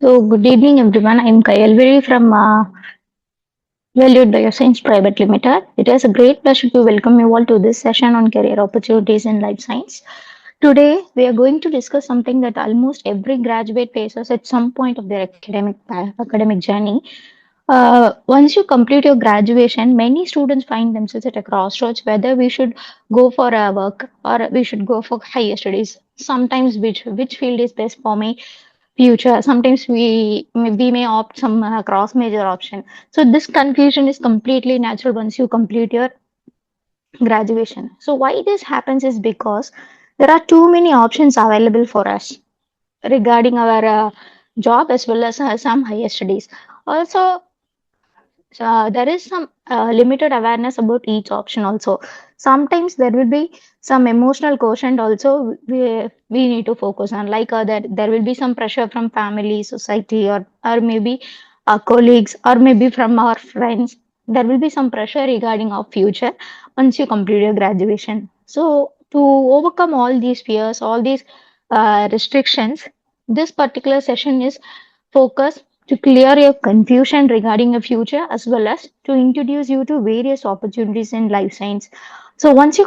So, good evening, everyone. I'm Kayalviri from Valued Bioscience Private Limited. It is a great pleasure to welcome you all to this session on career opportunities in life science. Today, we are going to discuss something that almost every graduate faces at some point of their academic journey. Once you complete your graduation, many students find themselves at a crossroads whether we should go for a work or we should go for higher studies. Sometimes which field is best for me future. Sometimes we may opt some cross major option. So this confusion is completely natural once you complete your graduation. So why this happens is because there are too many options available for us regarding our job as well as some higher studies. Also, there is some limited awareness about each option also. Sometimes there will be some emotional quotient also we need to focus on, like that there will be some pressure from family, society, or maybe our colleagues, or maybe from our friends. There will be some pressure regarding our future once you complete your graduation. So to overcome all these fears, all these restrictions, this particular session is focused to clear your confusion regarding your future as well as to introduce you to various opportunities in life science. So once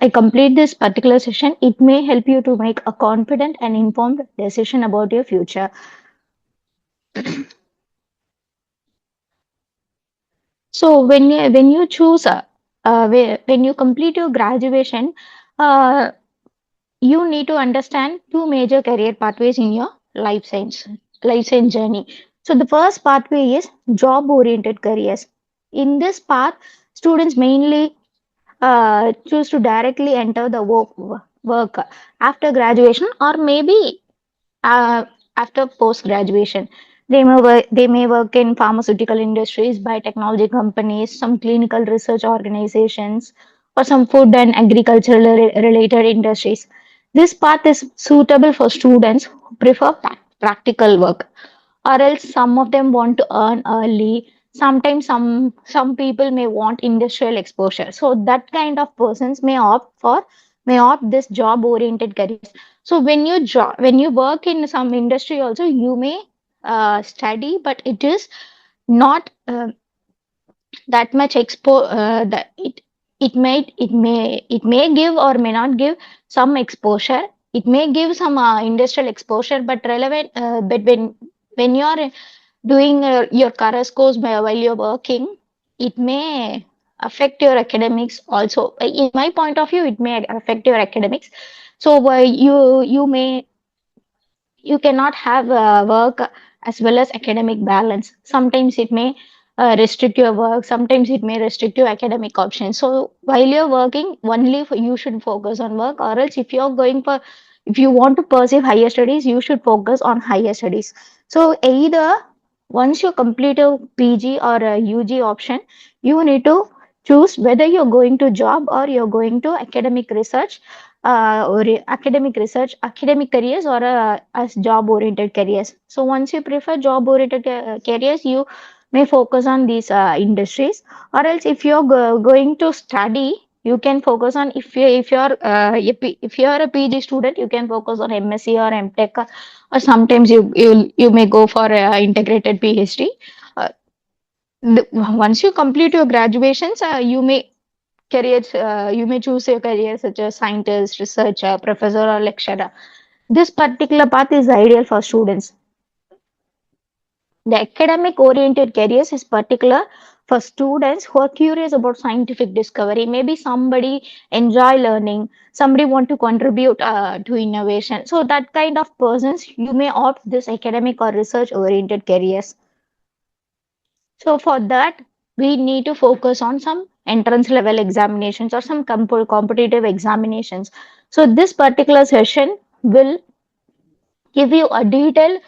I complete this particular session, it may help you to make a confident and informed decision about your future. So when you choose when you complete your graduation, uh, you need to understand two major career pathways in your life science journey. So the first pathway is job oriented careers. In this path, students mainly choose to directly enter the work after graduation, or maybe uh, after post graduation. They may work in pharmaceutical industries, biotechnology companies, some clinical research organizations, or some food and agricultural related industries. This path is suitable for students who prefer practical work, or else some of them want to earn early. Sometimes some people may want industrial exposure. So that kind of persons may opt this job oriented careers. So when you work in some industry also, you may study, but it is not that much that it may give or may not give some exposure. It may give some industrial exposure, but relevant. But when you are doing your career course while you're working, it may affect your academics also. In my point of view, it may affect your academics. So you cannot have work as well as academic balance. Sometimes it may restrict your work, sometimes it may restrict your academic options. So while you're working, only you should focus on work, or else if you want to pursue higher studies, you should focus on higher studies. So either once you complete a PG or a UG option, you need to choose whether you're going to job or you're going to academic careers, or as job oriented careers. So once you prefer job oriented careers, you may focus on these industries, or else if you're going to study, you can focus on, if you're a PG student, you can focus on MSc or MTech, or sometimes you may go for integrated PhD. uh, Once you complete your graduations, you may choose your career such as scientist, researcher, professor, or lecturer. This particular path is ideal for students. The academic oriented careers is particular for students who are curious about scientific discovery. Maybe somebody enjoy learning, somebody want to contribute to innovation. So that kind of persons, you may opt this academic or research oriented careers. So for that, we need to focus on some entrance level examinations or some competitive examinations. So this particular session will give you a detailed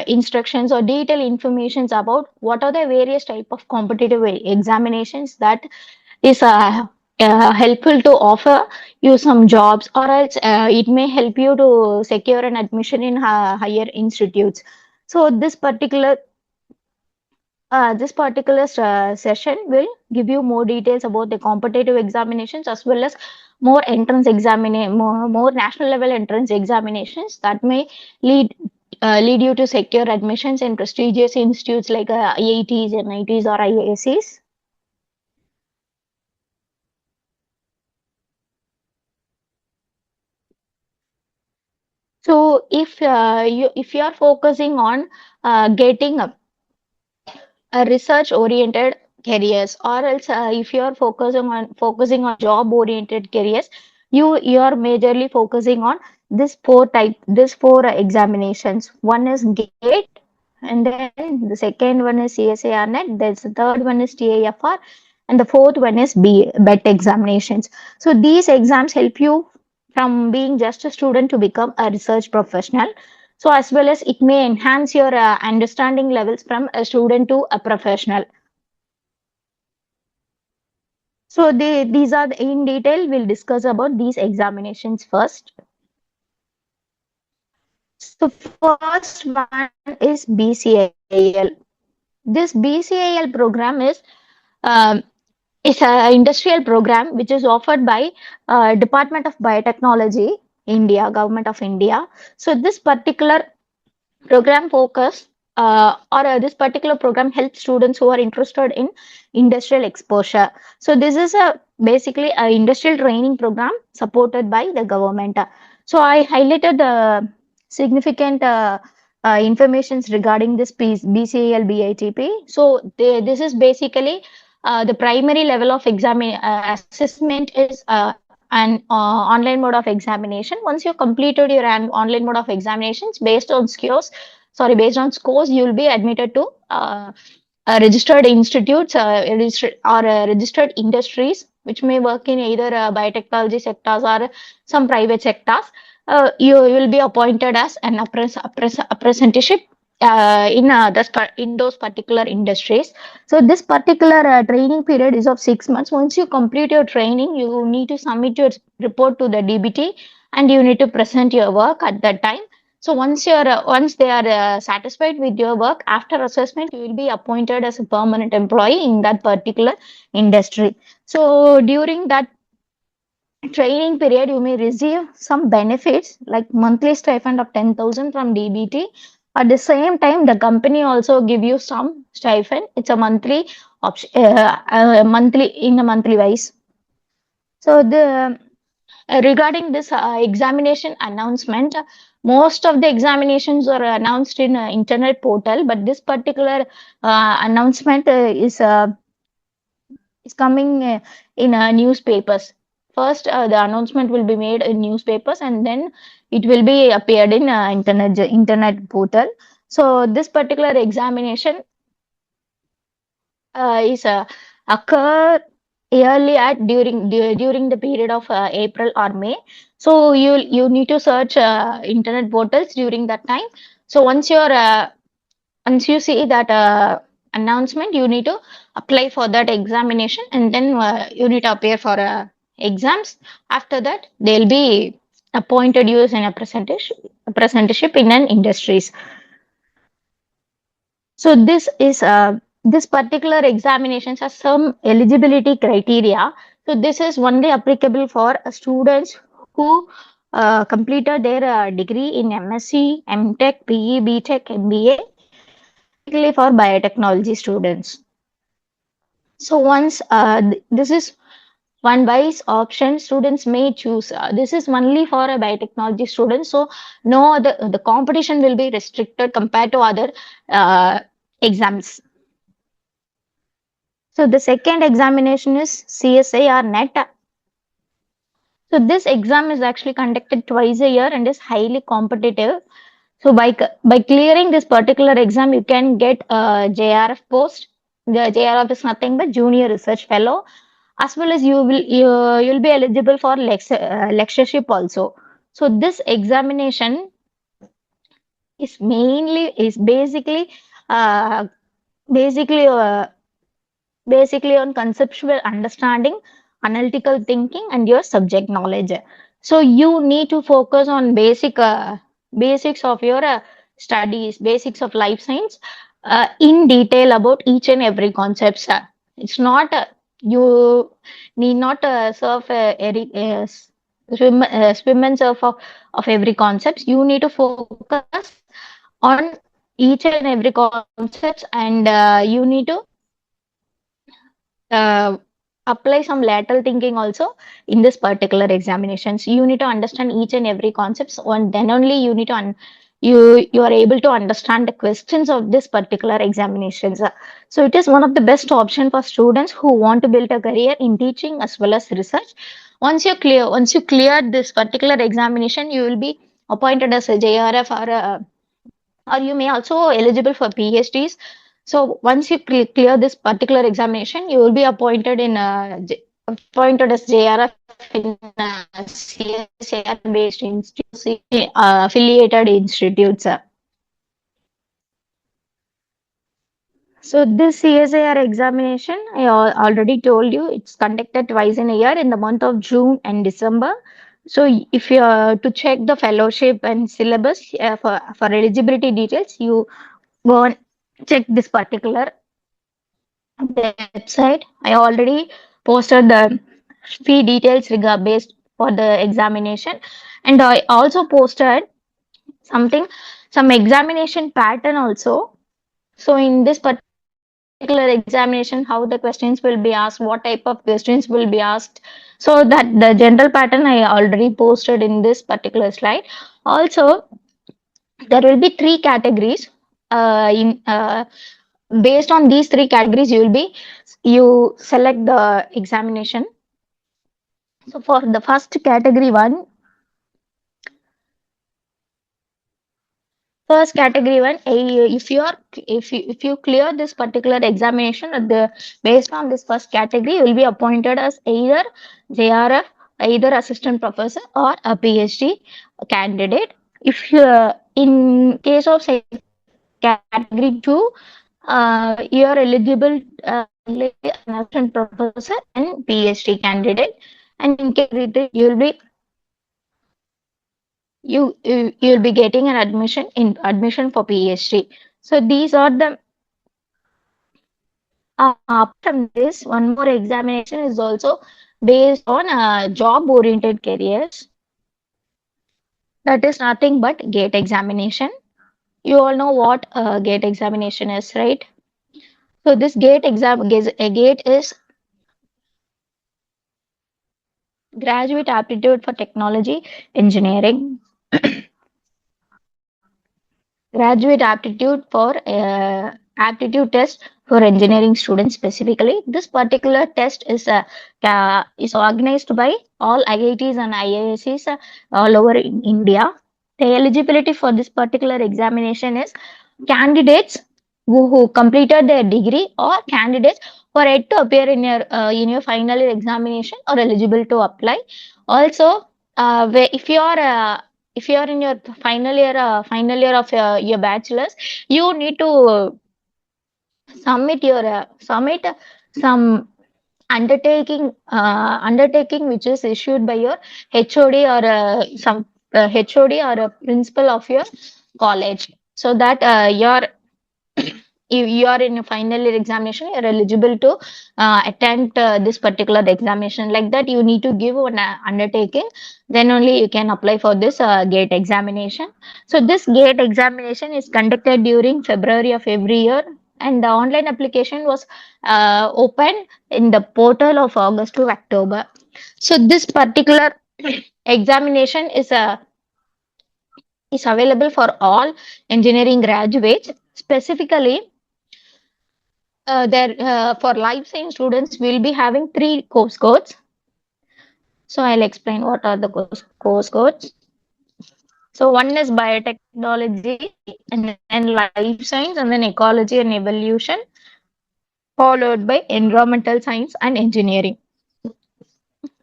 instructions or detailed informations about what are the various type of competitive examinations that is helpful to offer you some jobs, or else it may help you to secure an admission in higher institutes. So this particular session will give you more details about the competitive examinations as well as more national level entrance examinations that may lead lead you to secure admissions in prestigious institutes like IITs, NITs, or IIScs. So if you are focusing on getting a research oriented careers, or else if you are focusing on job oriented careers, you are majorly focusing on this four examinations. One is GATE, and then the second one is CSAR net, there's the third one is TAFR, and the fourth one is BET examinations. So these exams help you from being just a student to become a research professional. So as well as it may enhance your understanding levels from a student to a professional. So these are in detail. We'll discuss about these examinations first. So first one is BCIL. This BCIL program um, is an industrial program which is offered by Department of Biotechnology, India, Government of India. So this particular program focus or this particular program helps students who are interested in industrial exposure. So this is a basically a industrial training program supported by the government. So I highlighted the significant informations regarding this BCAL BITP. So this is basically the primary level of assessment is an online mode of examination. Once you completed your online mode of examinations based on scores, you will be admitted to registered institutes registered industries, which may work in either biotechnology sectors or some private sectors. You will be appointed as an apprenticeship in those particular industries. So this particular training period is of 6 months. Once you complete your training, you need to submit your report to the DBT, and you need to present your work at that time. So once they are satisfied with your work, after assessment, you will be appointed as a permanent employee in that particular industry. So during that training period, you may receive some benefits like monthly stipend of 10,000 from DBT. At the same time, the company also give you some stipend. It's a monthly option, monthly in a monthly wise. So the regarding this examination announcement, most of the examinations are announced in internet portal, but this particular announcement is coming in newspapers. First, the announcement will be made in newspapers, and then it will be appeared in internet portal. So this particular examination is occur yearly at during the period of April or May. So you need to search internet portals during that time. So once you see that announcement, you need to apply for that examination, and then you need to appear for exams. After that, they'll be appointed you as an apprenticeship in an industries. So this particular examinations has some eligibility criteria. So this is only applicable for students who completed their degree in MSc, MTech, PE, BTech, MBA, particularly for biotechnology students. So once this is one wise option students may choose. This is only for a biotechnology student. So no other the competition will be restricted compared to other exams. So the second examination is CSIR net. So this exam is actually conducted twice a year and is highly competitive. So by clearing this particular exam, you can get a JRF post. The JRF is nothing but Junior Research Fellow, as well as you'll be eligible for lectureship also. So this examination is uh, basically basically on conceptual understanding, analytical thinking, and your subject knowledge. So you need to focus on basics of your studies, basics of life science, in detail about each and every concept. It's not you need not serve swim and surf of every concept. You need to focus on each and every concepts, and you need to uh, apply some lateral thinking also in this particular examinations. You need to understand each and every concepts, and then only you need to you are able to understand the questions of this particular examinations. So it is one of the best option for students who want to build a career in teaching as well as research. Once you clear this particular examination, you will be appointed as a JRF or you may also eligible for PhDs. So once you clear this particular examination, you will be appointed as JRF in CSIR based institutes, affiliated institutes. So this CSIR examination, I already told you, it's conducted twice in a year in the month of June and December. So if you are to check the fellowship and syllabus for eligibility details, you go and check this particular website. I already posted the fee details based for the examination, and I also posted something, some examination pattern also. So in this particular examination, how the questions will be asked, what type of questions will be asked. So that the general pattern I already posted in this particular slide. Also, there will be three categories. In Based on these three categories, you select the examination. So for the first category one, if you clear this particular examination at the based on this first category, you will be appointed as either JRF, either assistant professor or a PhD candidate. If you in case of say category two, you are eligible only an assistant professor and PhD candidate. And in category three, you'll be getting an admission for PhD. So these are the apart from this, one more examination is also based on job oriented careers. That is nothing but GATE examination. You all know what GATE examination is, right? So this GATE is graduate aptitude for technology engineering, graduate aptitude for aptitude test for engineering students specifically. This particular test is organized by all IITs and IIScs all over in India. The eligibility for this particular examination is candidates who completed their degree or candidates who are yet to appear in your final year examination are eligible to apply. Also, if you are in your final year of your bachelor's, you need to submit some undertaking which is issued by your HOD or some HOD or a principal of your college, so that you are in a final year examination, you're eligible to attempt this particular examination. Like that, you need to give an undertaking. Then only you can apply for this GATE examination. So this GATE examination is conducted during February of every year, and the online application was open in the portal of August to October. So this particular examination is available for all engineering graduates. Specifically, there for life science students, we'll be having three course codes. So I'll explain what are the course codes. So one is biotechnology, and then life science, and then ecology and evolution, followed by environmental science and engineering.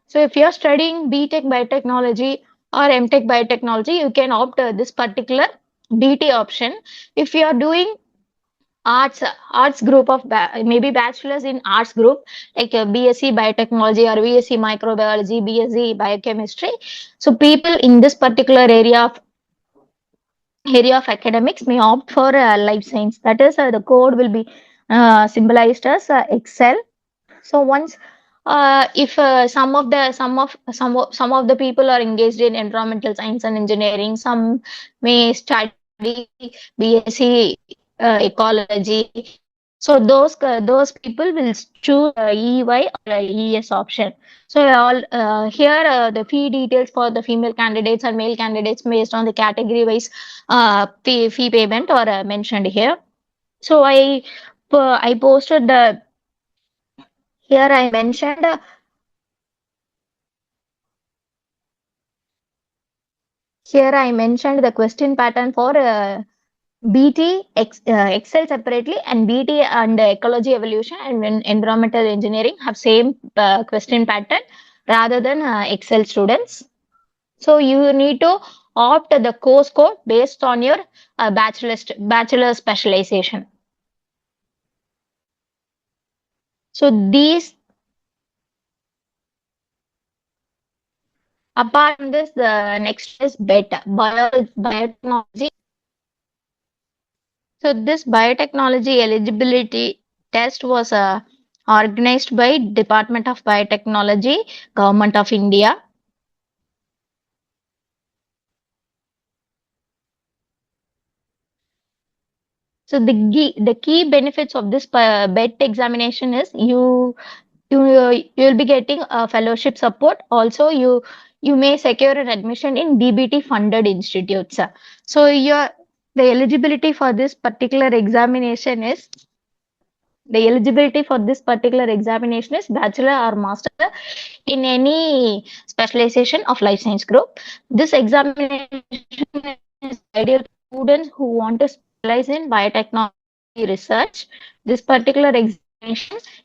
So if you're studying BTech biotechnology or MTech biotechnology, you can opt this particular BT option. If you are doing arts group of maybe bachelor's in arts group like BSc biotechnology or BSc microbiology, BSc biochemistry, so people in this particular area of academics may opt for life science. That is, the code will be symbolized as excel. So once if some of the people are engaged in environmental science and engineering, some may study study BSc ecology. So those people will choose EY or ES option. So all here the fee details for the female candidates and male candidates based on the category wise fee payment are mentioned here. So I posted the here I mentioned the question pattern for BT, Excel separately, and BT and ecology evolution and environmental engineering have same question pattern rather than Excel students. So you need to opt the course code based on your bachelor specialization. So these apart from this, the next is biotechnology. So this biotechnology eligibility test was organized by Department of Biotechnology, Government of India. So the key benefits of this BET examination is you'll be getting a fellowship support. Also, you may secure an admission in DBT funded institutes. So your the eligibility for this particular examination is the eligibility for this particular examination is bachelor or master in any specialization of life science group. This examination is ideal to students who want to specialize in biotechnology research. This particular examination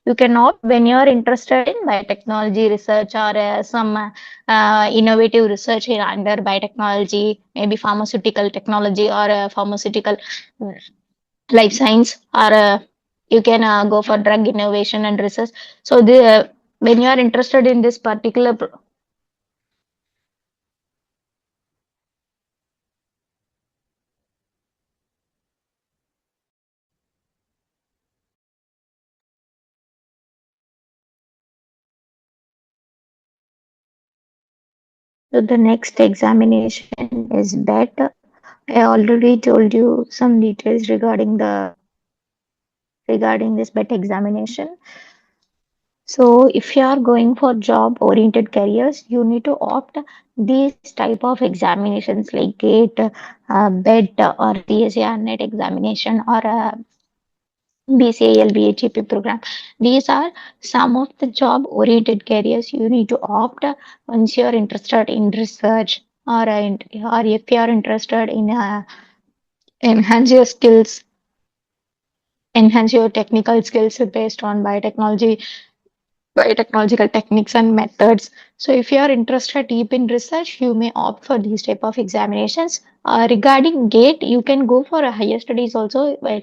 you can opt when you are interested in biotechnology research or some innovative research in under biotechnology, maybe pharmaceutical technology or pharmaceutical life science, or you can go for drug innovation and research. So when you are interested in this particular so the next examination is BET. I already told you some details regarding this BET examination. So if you are going for job oriented careers, you need to opt these type of examinations like GATE, BET or PSA net examination or BCAL, BHAP program. These are some of the job oriented careers you need to opt once you're interested in research or if you're interested in enhance your skills, enhance your technical skills based on biotechnological techniques and methods. So if you are interested deep in research, you may opt for these type of examinations. Regarding GATE, you can go for a higher studies also. Well,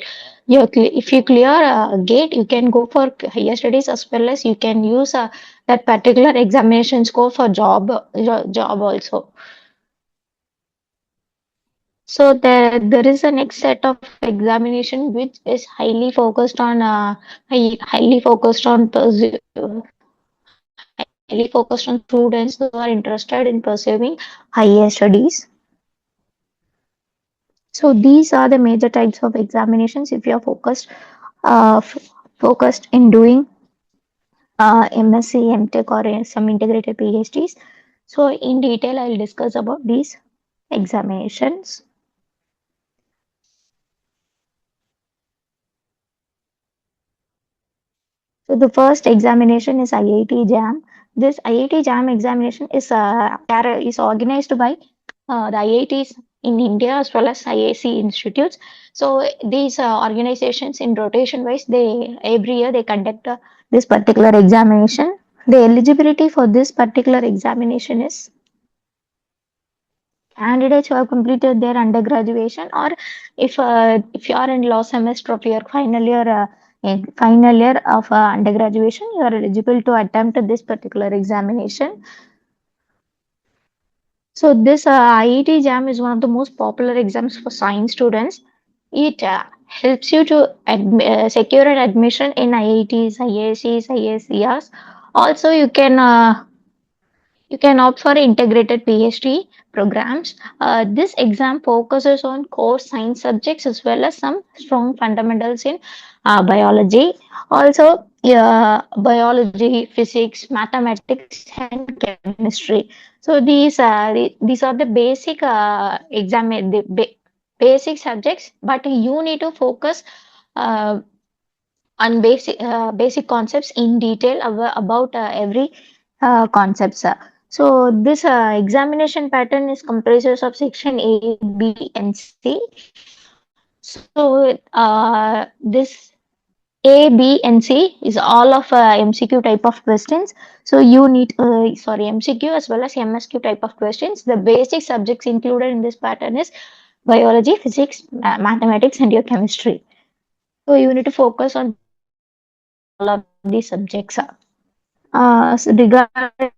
if you clear GATE, you can go for higher studies as well as you can use that particular examination score for job also. So there is a next set of examination which is highly focused on highly focused on students who are interested in pursuing higher studies. So these are the major types of examinations if you are focused in doing MSc, MTech or some integrated PhDs. So in detail, I'll discuss about these examinations. So the first examination is IIT JAM. This IIT JAM examination is organized by the IITs in India as well as IAC institutes. So these organizations in rotation wise, they every year they conduct this particular examination. The eligibility for this particular examination is candidates who have completed their undergraduation or if you are in last semester of your final year of undergraduation, you are eligible to attempt this particular examination. So this IET JAM is one of the most popular exams for science students. It helps you to secure an admission in IITs, IACs, IACRs. Also, you can You can opt for integrated PhD programs. This exam focuses on core science subjects as well as some strong fundamentals in biology. Also, biology, physics, mathematics, and chemistry. So these are the basic basic subjects, but you need to focus uh, on basic concepts in detail about every concepts. So this examination pattern is comprises of section A, B, and C. So this A, B, and C is all of MCQ type of questions. So you need MCQ as well as MSQ type of questions. The basic subjects included in this pattern is biology, physics, mathematics, and your chemistry. So you need to focus on all of these subjects. Regarding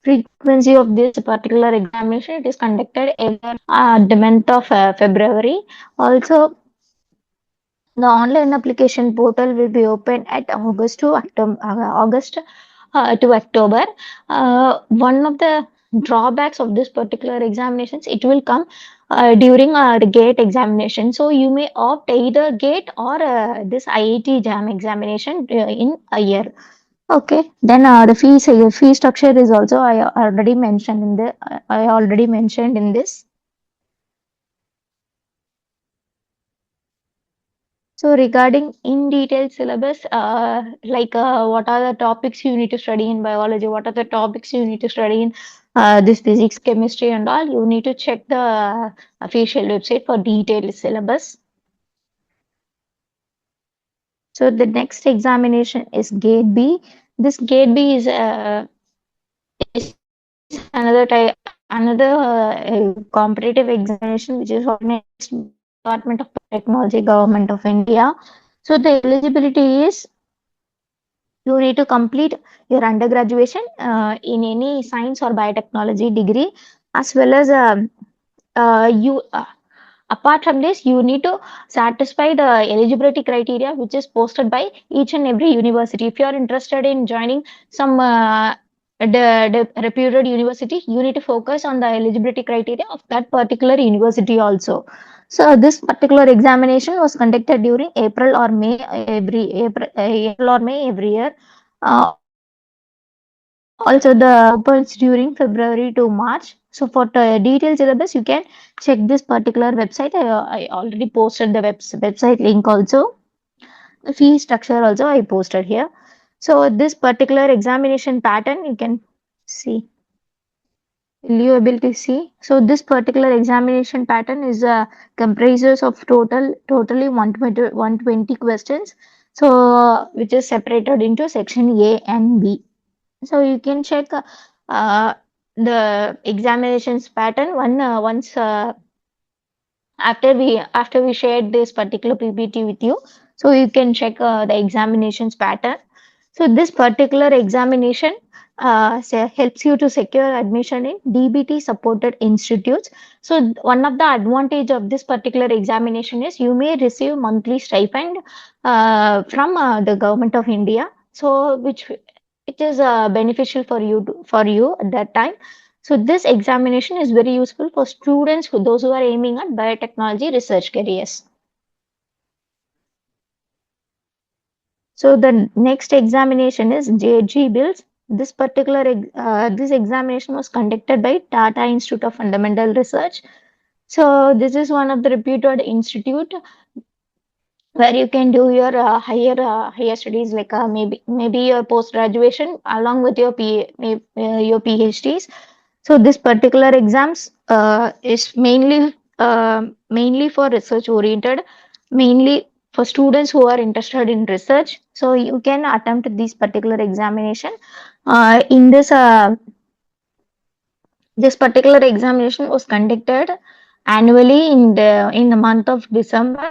frequency of this particular examination, it is conducted every the month of February. Also, the online application portal will be open at August to October. One of the drawbacks of this particular examinations, it will come during the GATE examination. So you may opt either GATE or this IIT JAM examination in a year. Okay, then the fee structure is also I already mentioned in this. So regarding in detail syllabus, what are the topics you need to study in biology? What are the topics you need to study in this physics, chemistry, and all? You need to check the official website for detailed syllabus. So the next examination is GAT-B. This GAT-B is another competitive examination which is organized by Department of Technology, Government of India. So the eligibility is you need to complete your undergraduation in any science or biotechnology degree, as well as you apart from this, you need to satisfy the eligibility criteria which is posted by each and every university. If you are interested in joining some reputed university, you need to focus on the eligibility criteria of that particular university also. So this particular examination was conducted during April or May every year. Also, the opens during February to March. So for the detailed syllabus, you can check this particular website. I already posted the website link also. The fee structure also I posted here. So this particular examination pattern you can see. Will you able to see? So this particular examination pattern is comprises of totally 120 questions. So which is separated into section A and B. So you can check the examinations pattern once after we shared this particular PPT with you. So you can check the examinations pattern. So this particular examination helps you to secure admission in DBT supported institutes. So one of the advantage of this particular examination is you may receive monthly stipend from the government of India. So which it is beneficial for you at that time. So this examination is very useful for students those who are aiming at biotechnology research careers. So the next examination is JG Bills. This examination was conducted by Tata Institute of Fundamental Research. So this is one of the reputed institute where you can do your higher studies, like maybe your post graduation along with your your PhDs. So this particular exams is mainly for research oriented, mainly for students who are interested in research. So you can attempt this particular examination. In this particular examination was conducted annually in the month of December,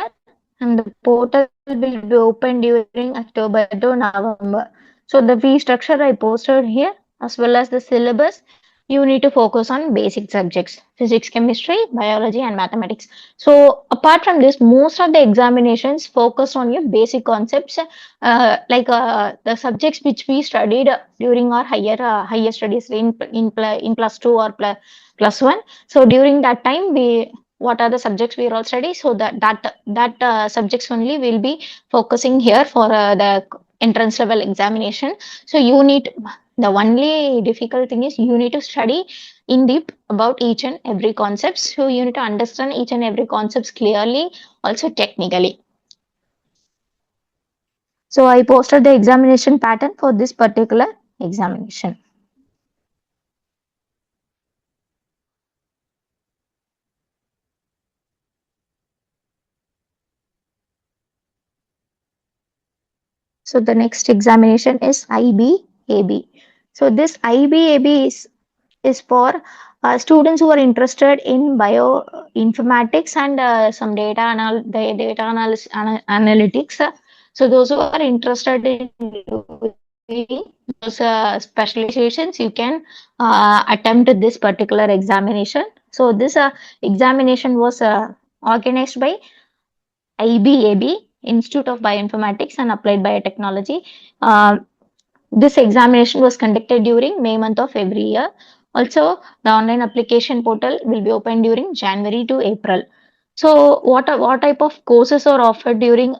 and the portal will be open during October to November. So the fee structure I posted here, as well as the syllabus. you need to focus on basic subjects: physics, chemistry, biology, and mathematics. So apart from this, most of the examinations focus on your basic concepts, the subjects which we studied during our higher studies in plus two or plus one. So during that time, we what are the subjects we all study, so that subjects only will be focusing here for the entrance level examination. So you need, the only difficult thing is you need to study in deep about each and every concept. So you need to understand each and every concepts clearly, also technically. So I posted the examination pattern for this particular examination. So the next examination is IBAB. So this IBAB is for students who are interested in bioinformatics and some data analytics. So those who are interested in doing those specializations, you can attempt this particular examination. So this examination was organized by IBAB, Institute of Bioinformatics and Applied Biotechnology. Uh, this examination was conducted during May month of every year. Also, the online application portal will be open during January to April. So, what type of courses are offered during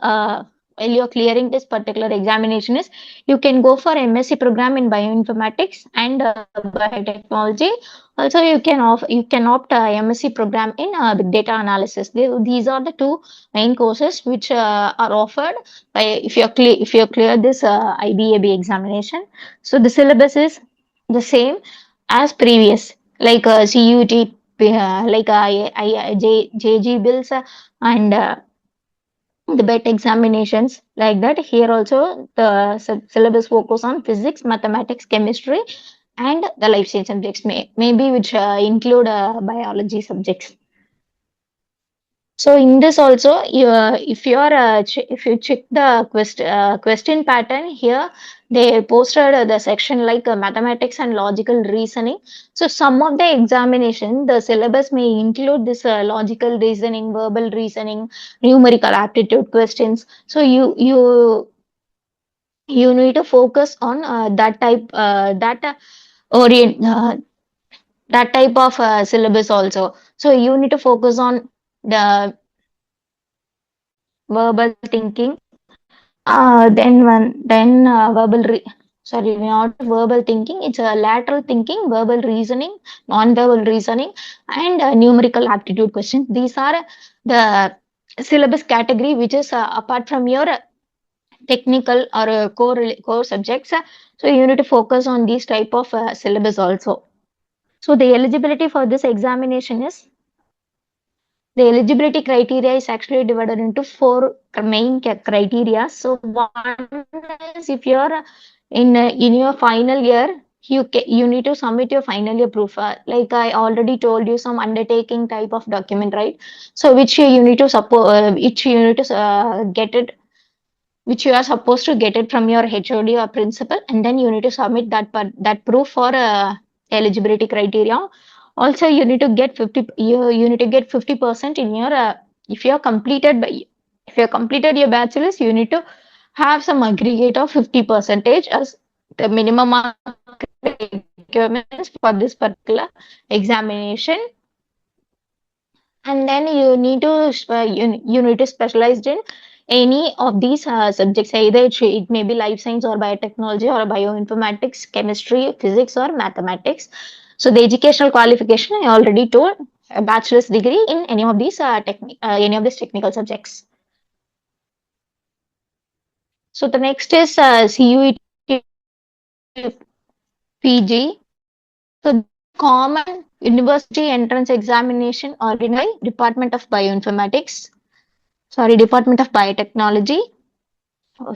while you're clearing this particular examination is you can go for MSc program in bioinformatics and biotechnology. Also, you can opt MSc program in big data analysis. These are the two main courses which are offered by if you clear this IBAB examination. So the syllabus is the same as previous, like CUT, JG bills, and the BET examinations like that. Here also the syllabus focus on physics, mathematics, chemistry, and the life science subjects maybe which include biology subjects. So in this also, if you check the question pattern here, they posted the section like mathematics and logical reasoning. So some of the examination, the syllabus may include this logical reasoning, verbal reasoning, numerical aptitude questions. So you need to focus on orient that type of syllabus also. So you need to focus on the verbal thinking. Verbal sorry, not verbal thinking. It's a lateral thinking, verbal reasoning, non-verbal reasoning, and numerical aptitude questions. These are the syllabus category which is apart from your technical or core subjects. So you need to focus on these type of syllabus also. So the eligibility for this examination is, the eligibility criteria is actually divided into four main criteria. So one is if you're in your final year, you need to submit your final year proof. Like I already told you, some undertaking type of document, right? So you need to get it, which you are supposed to get it from your HOD or principal, and then you need to submit that proof for eligibility criteria. Also, you need to get 50% in your if you are completed by if you have completed your bachelor's, you need to have some aggregate of 50 percentage as the minimum mark requirements for this particular examination. And then you need to specialize in any of these subjects, either it may be life science or biotechnology or bioinformatics, chemistry, physics, or mathematics. So the educational qualification I already told, a bachelor's degree in any of these any of these technical subjects. So the next is CUET PG. So common university entrance examination organized by Department of Bioinformatics, Department of Biotechnology. Oh,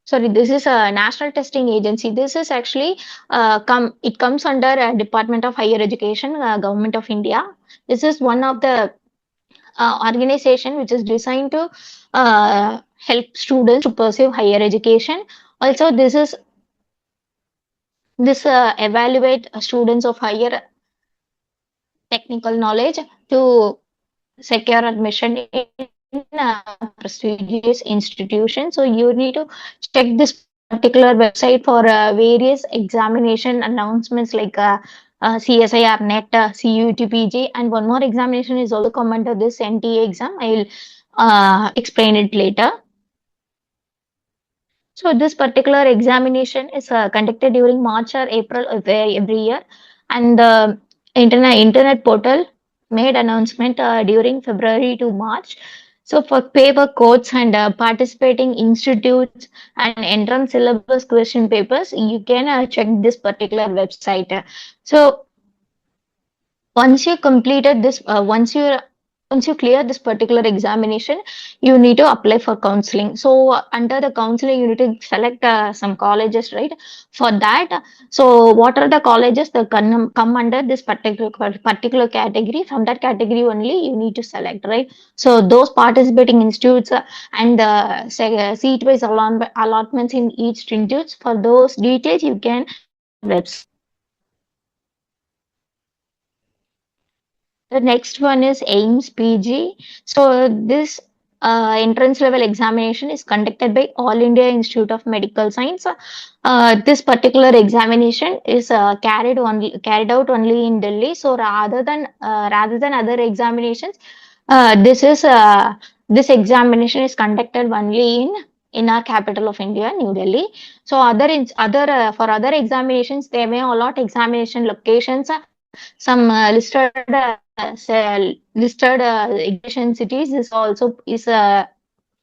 sorry, this is a national testing agency. This is actually it comes under Department of Higher Education, Government of India. This is one of the organization which is designed to help students to pursue higher education. Also, this is This evaluate students of higher technical knowledge to secure admission in prestigious institutions. So you need to check this particular website for various examination announcements like CSIR NET, CUTPG, and one more examination is also come under this NTA exam. I will explain it later. So this particular examination is conducted during March or April of every year, and the internet portal made announcement during February to March. So for paper codes and participating institutes and entrance syllabus question papers, you can check this particular website. So once you completed this, once you clear this particular examination, you need to apply for counseling. So under the counseling, you need to select some colleges, right? For that, so what are the colleges that come under this particular category? From that category only, you need to select, right? So those participating institutes and seat-wise allotments in each institutes. For those details, you can website. The next one is AIMS PG. So this entrance level examination is conducted by All India Institute of Medical Science. This particular examination is carried out only in Delhi. So rather than other examinations, this examination is conducted only in our capital of India, New Delhi. So for other examinations, they may allot examination locations. Some listed exhibition cities is also is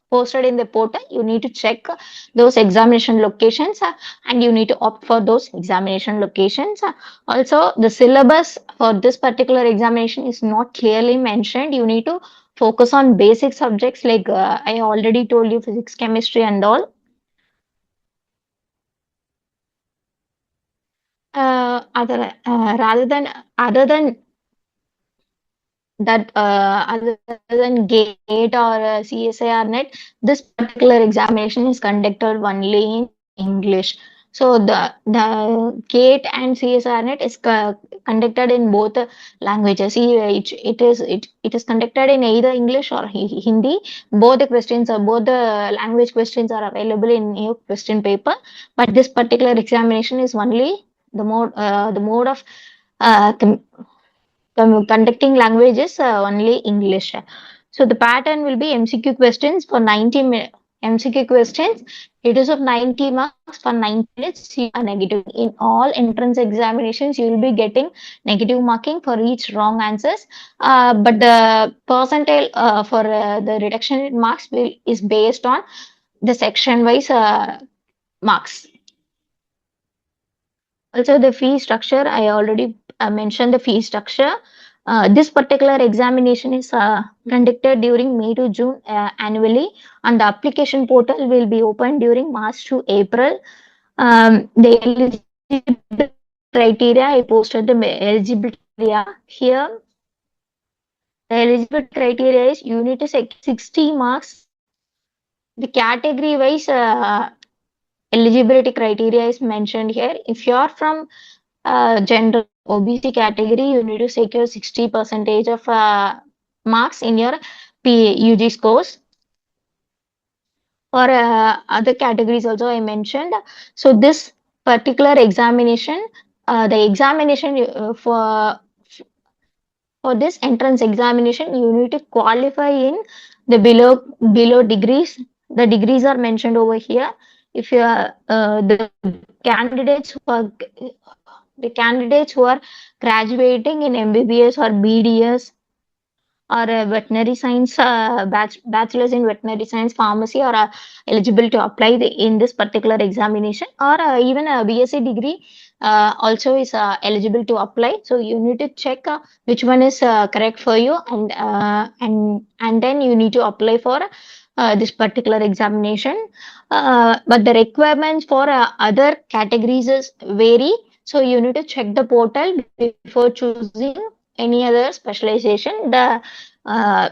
posted in the portal. You need to check those examination locations and you need to opt for those examination locations. Also, the syllabus for this particular examination is not clearly mentioned. You need to focus on basic subjects like I already told you, physics, chemistry, and all. Rather than other than that other than GATE or CSIR net, this particular examination is conducted only in English. So the GATE and CSIR net is conducted in both languages. It is conducted in either English or Hindi. Both the language questions are available in your question paper. But this particular examination is only the mode of uh, conducting languages only English. So the pattern will be MCQ questions for 90 minutes. MCQ questions, it is of 90 marks for 90 minutes. You are negative. In all entrance examinations, you will be getting negative marking for each wrong answers. But the percentile for the reduction in marks is based on the section wise marks. Also, the fee structure, I already mentioned the fee structure. This particular examination is conducted during May to June annually, and the application portal will be open during March to April. The eligibility criteria, I posted the eligibility criteria here. The eligibility criteria is you need to 60 marks. The category wise eligibility criteria is mentioned here. If you are from general OBC category, you need to secure 60 percentage of marks in your UG scores. For other categories also I mentioned. So this particular examination, the examination for this entrance examination, you need to qualify in the below degrees. The degrees are mentioned over here. If you are candidates who are the candidates who are graduating in MBBS or BDS or veterinary science, bachelor's in veterinary science, pharmacy, or eligible to apply in this particular examination, or even a BSc degree also is eligible to apply. So you need to check which one is correct for you, and then you need to apply for this particular examination. But the requirements for other categories is vary. So you need to check the portal before choosing any other specialization. Uh,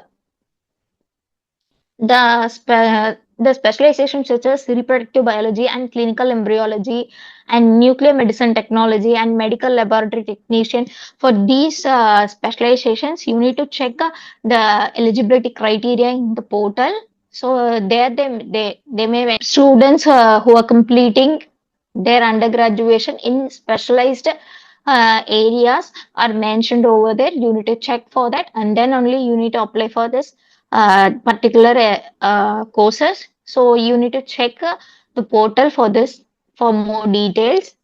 the the specializations such as reproductive biology and clinical embryology and nuclear medicine technology and medical laboratory technician. For these specializations, you need to check the eligibility criteria in the portal. So there they may students who are completing their undergraduation in specialized areas are mentioned over there. You need to check for that, and then only you need to apply for this particular courses. So you need to check the portal for this for more details.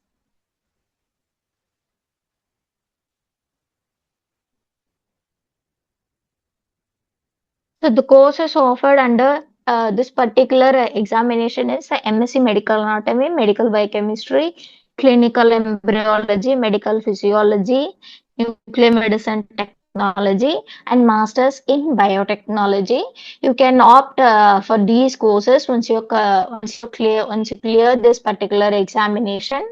So the courses offered under this particular examination is MSc Medical Anatomy, Medical Biochemistry, Clinical Embryology, Medical Physiology, Nuclear Medicine Technology, and Masters in Biotechnology. You can opt for these courses once you clear this particular examination.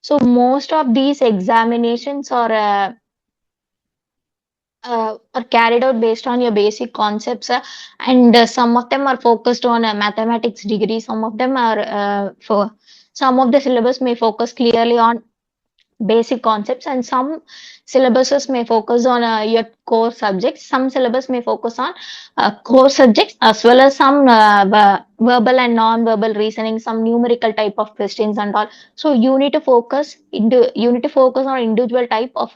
So most of these examinations are carried out based on your basic concepts, and some of them are focused on a mathematics degree. Some of them are for some of the syllabus may focus clearly on basic concepts, and some syllabuses may focus on your core subjects. Some syllabus may focus on core subjects as well as some verbal and non-verbal reasoning, some numerical type of questions and all. So you need to focus on individual type of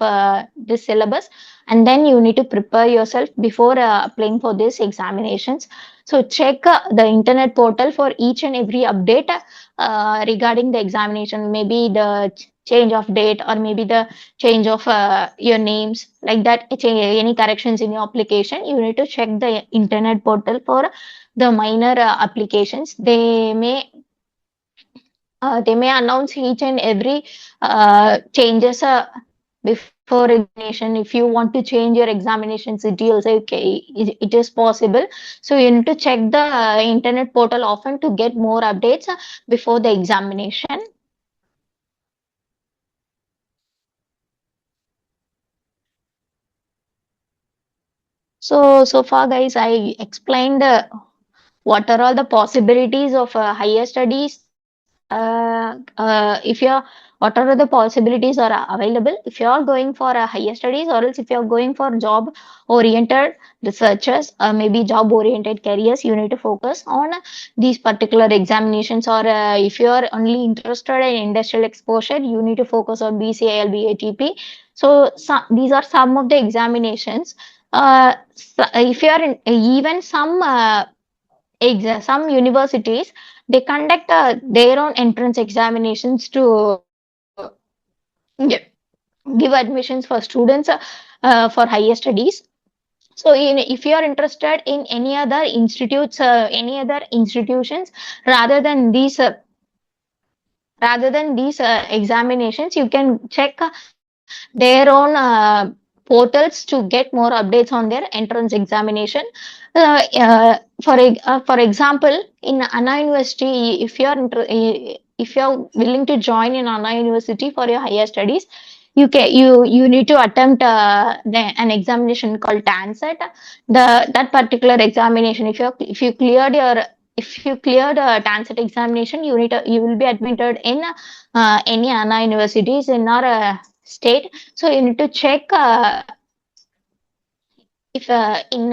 this syllabus, and then you need to prepare yourself before applying for these examinations. So check the internet portal for each and every update regarding the examination, maybe the change of date or maybe the change of your names, like that, any corrections in your application. You need to check the internet portal for the minor applications. They may announce each and every changes before examination. If you want to change your examination city, you'll say okay, it is possible. So you need to check the internet portal often to get more updates before the examination. So far, guys, I explained what are all the possibilities of higher studies. If you're What are the possibilities are available if you are going for a higher studies, or else if you are going for job oriented researchers or maybe job oriented careers, you need to focus on these particular examinations. Or if you are only interested in industrial exposure, you need to focus on BCIL, BATP. These are some of the examinations. If you are in even some universities, they conduct their own entrance examinations to gi- give admissions for students for higher studies. So if you are interested in any other institutions rather than these examinations, you can check their own portals to get more updates on their entrance examination. For example, in Anna University, if you are willing to join in Anna University for your higher studies, you need to attempt an examination called TANSET. That particular examination, if you cleared a TANSET examination, you will be admitted in any Anna universities in our state. So you need to check if in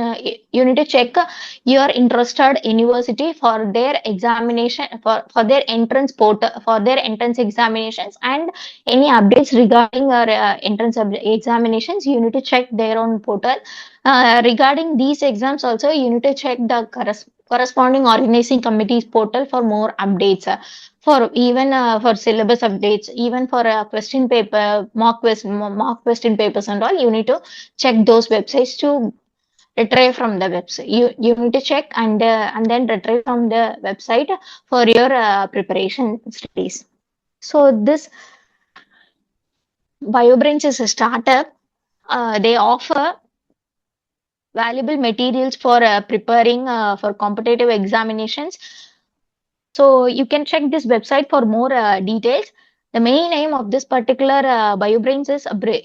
you need to check your interested university for their examination, for their entrance portal, for their entrance examinations, and any updates regarding our examinations. You need to check their own portal. Regarding these exams also, you need to check the corresponding organizing committees portal for more updates. For even for syllabus updates, even for question paper, mock question papers and all, you need to check those websites to retrieve from the website. You need to check and then retrieve from the website for your preparation studies. So this BioBrainzz is a startup. They offer valuable materials for preparing for competitive examinations. So you can check this website for more details. The main aim of this particular BioBrainzz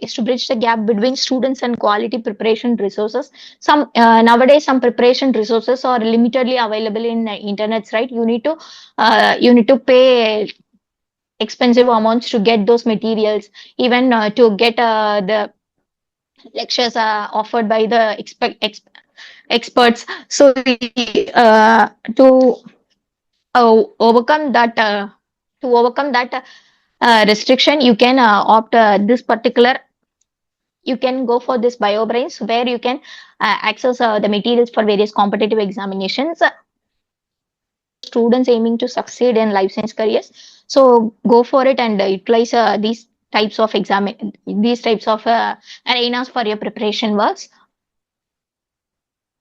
is to bridge the gap between students and quality preparation resources. Some nowadays some preparation resources are limitedly available in internets, right? You need to pay expensive amounts to get those materials, even to get the lectures offered by the experts. So to overcome that restriction, you can opt this particular you can go for this BioBrainzz, where you can access the materials for various competitive examinations. Students aiming to succeed in life science careers, so go for it and utilize these types of arenas for your preparation works.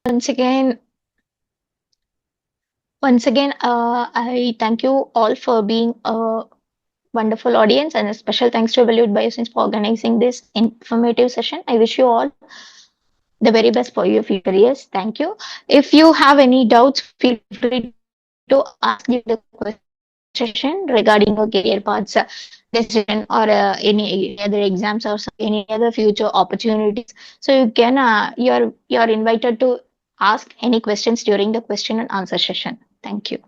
Once again, I thank you all for being a wonderful audience, and a special thanks to Valued Bioscience for organizing this informative session. I wish you all the very best for your future years. Thank you. If you have any doubts, feel free to ask during the question regarding your career paths, decision, or any other exams, or any other future opportunities. So you're invited to ask any questions during the question and answer session. Thank you.